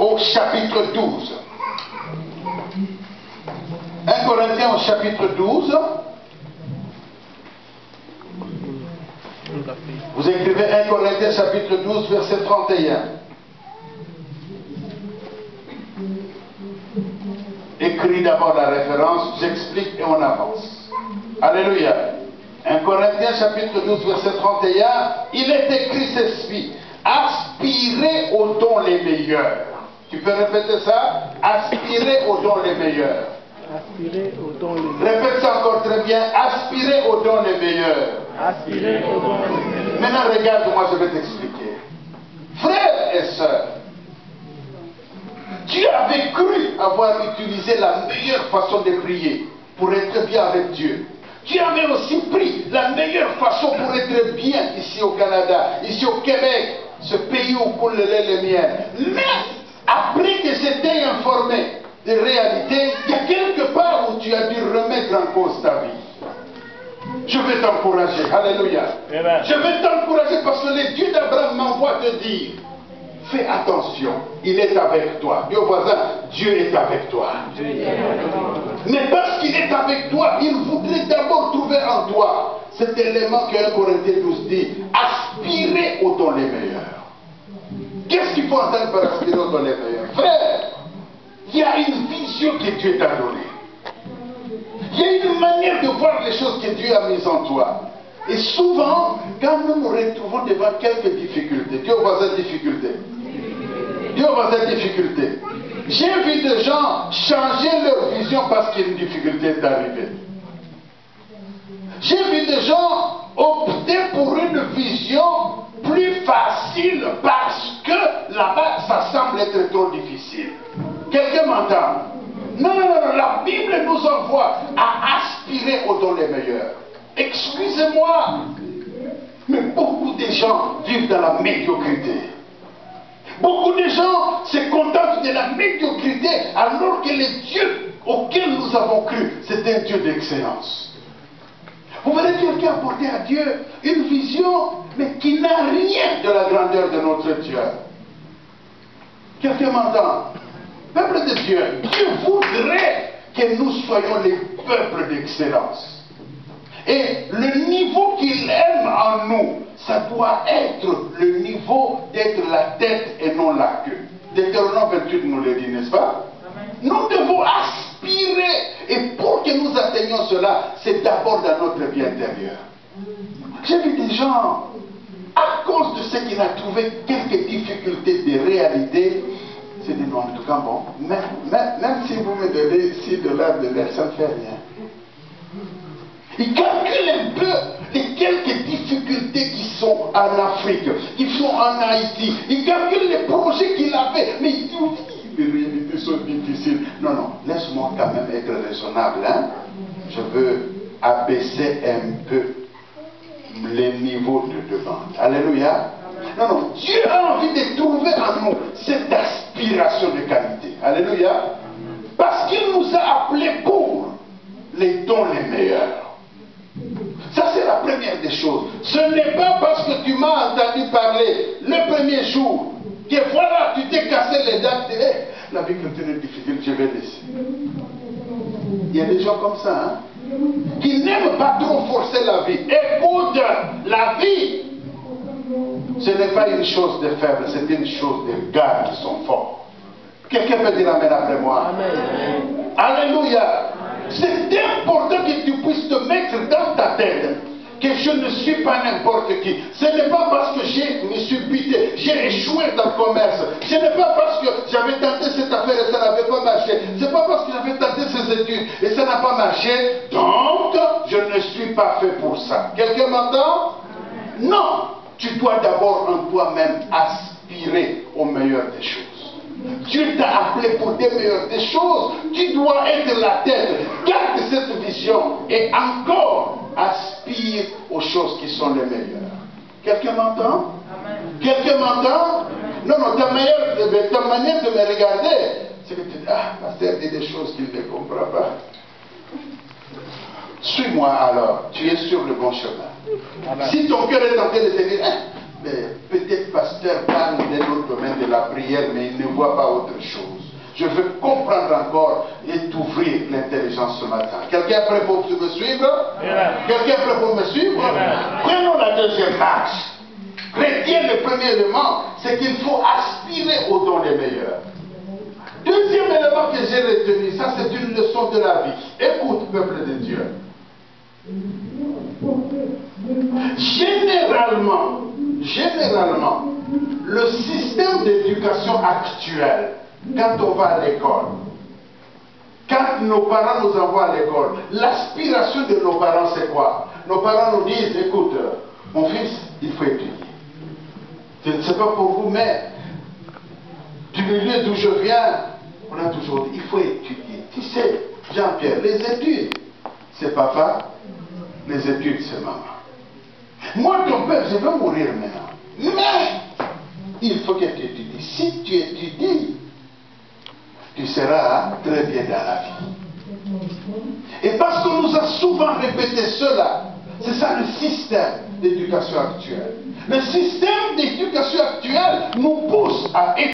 au chapitre 12. 1 Corinthiens au chapitre 12. Vous écrivez 1 Corinthiens chapitre 12 verset 31. Écris d'abord la référence, j'explique et on avance. Alléluia. 1 Corinthiens chapitre 12 verset 31, il est écrit ceci: aspirez aux dons les meilleurs. Tu peux répéter ça? Aspirez aux dons les meilleurs. Aspirez aux dons les meilleurs. Répète ça encore très bien. Aspirez aux dons les meilleurs. Aspirez aux dons les meilleurs. Maintenant regarde-moi, je vais t'expliquer. Frères et sœurs, Dieu avait cru avoir utilisé la meilleure façon de prier pour être bien avec Dieu. Dieu avait aussi pris la meilleure façon pour être bien ici au Canada, ici au Québec, ce pays où coule le lait et le miel. Mais après que j'étais informé de réalité, il y a quelque part où tu as dû remettre en cause ta vie. Je vais t'encourager. Alléluia. Amen. Je vais t'encourager parce que le Dieu d'Abraham m'envoie te dire: fais attention, il est avec toi. Dis au voisin, Dieu est avec toi. Mais parce qu'il est avec toi, il voudrait d'abord trouver en toi cet élément que 1 Corinthiens 12 dit: aspirez aux dons les meilleurs. Qu'est-ce qu'il faut entendre par aspirer aux dons les meilleurs? Frère, il y a une vision que Dieu t'a donnée. Il y a une manière de voir les choses que Dieu a mises en toi. Et souvent, quand nous nous retrouvons devant quelques difficultés, Dieu au voisin difficultés. Dieu au voisin difficultés. J'ai vu des gens changer leur vision parce qu'une difficulté est arrivée. J'ai vu des gens opter pour une vision plus facile parce que là-bas, ça semble être trop difficile. Quelqu'un m'entend? Non, non, non, la Bible nous envoie à aspirer aux dons les meilleurs. Excusez-moi, mais beaucoup de gens vivent dans la médiocrité. Beaucoup de gens se contentent de la médiocrité alors que le Dieu auquel nous avons cru, c'est un Dieu d'excellence. Vous verrez quelqu'un apporter à Dieu une vision, mais qui n'a rien de la grandeur de notre Dieu. Quelqu'un m'entend? Peuple de Dieu, Dieu voudrait que nous soyons les peuples d'excellence. Et le niveau qu'il aime en nous, ça doit être le niveau d'être la tête et non la queue. Deutéronome 28 nous le dit, n'est-ce pas? Nous devons aspirer. Et pour que nous atteignions cela, c'est d'abord dans notre vie intérieure. J'ai vu des gens, à cause de ce qu'il a trouvé quelques difficultés de réalité, c'est des noms en tout cas bon. Même si vous me donnez $6 de l'air, ça ne fait rien. Il calcule un peu les quelques difficultés qui sont en Afrique, qui sont en Haïti. Il calcule les projets qu'il avait. Mais il dit, les réalités sont difficiles. Non, non, laisse-moi quand même être raisonnable. Hein? Je veux abaisser un peu les niveaux de demande. Alléluia. Non, non, Dieu a envie de trouver en nous cette aspiration de qualité. Alléluia. Parce qu'il nous a appelés pour les dons les meilleurs. Ça, c'est la première des choses. Ce n'est pas parce que tu m'as entendu parler le premier jour que voilà, tu t'es cassé les dents. La vie chrétienne est difficile, je vais laisser. Il y a des gens comme ça, hein, qui n'aiment pas trop forcer la vie. Écoute, la vie, ce n'est pas une chose de faible, c'est une chose de gars qui sont forts. Quelqu'un peut dire amen après moi? Amen. Alléluia. C'est important que tu puisses te mettre dans ta tête que je ne suis pas n'importe qui. Ce n'est pas parce que je me suis buté, j'ai échoué dans le commerce. Ce n'est pas parce que j'avais tenté cette affaire et ça n'avait pas marché. Ce n'est pas parce que j'avais tenté ces études et ça n'a pas marché. Donc, je ne suis pas fait pour ça. Quelqu'un m'entend? Non. Tu dois d'abord en toi-même aspirer au meilleur des choses. Dieu t'a appelé pour des meilleures des choses. Tu dois être la tête. Garde cette vision et encore aspire aux choses qui sont les meilleures. Quelqu'un m'entend? Quelqu'un m'entend? Non, non, ta manière de me regarder, c'est que tu dis, ah, pasteur dit des choses qu'il ne comprend pas. Suis-moi alors, tu es sur le bon chemin. Amen. Si ton cœur est tenté de te dire, mais peut-être pasteur parle d'un autre domaine de la prière, mais il ne voit pas autre chose. Je veux comprendre encore et t'ouvrir l'intelligence ce matin. Quelqu'un est prêt pour me suivre? Quelqu'un est prêt pour me suivre? Prenons la deuxième marche. Chrétien, le premier élément, c'est qu'il faut aspirer au don des meilleurs. Deuxième élément que j'ai retenu, ça c'est une leçon de la vie. Écoute, peuple de Dieu. Généralement, le système d'éducation actuel, quand on va à l'école, quand nos parents nous envoient à l'école, l'aspiration de nos parents c'est quoi? Nos parents nous disent, écoute, mon fils, il faut étudier. Je ne sais pas pour vous, mais du milieu d'où je viens, on a toujours dit, il faut étudier. Tu sais, Jean-Pierre, les études, c'est papa, les études, c'est maman. Moi, ton père, je vais mourir maintenant. Mais, il faut que tu étudies. Si tu étudies, tu seras très bien dans la vie. Et parce qu'on nous a souvent répété cela, c'est ça le système d'éducation actuelle. Le système d'éducation actuelle nous pousse à étudier.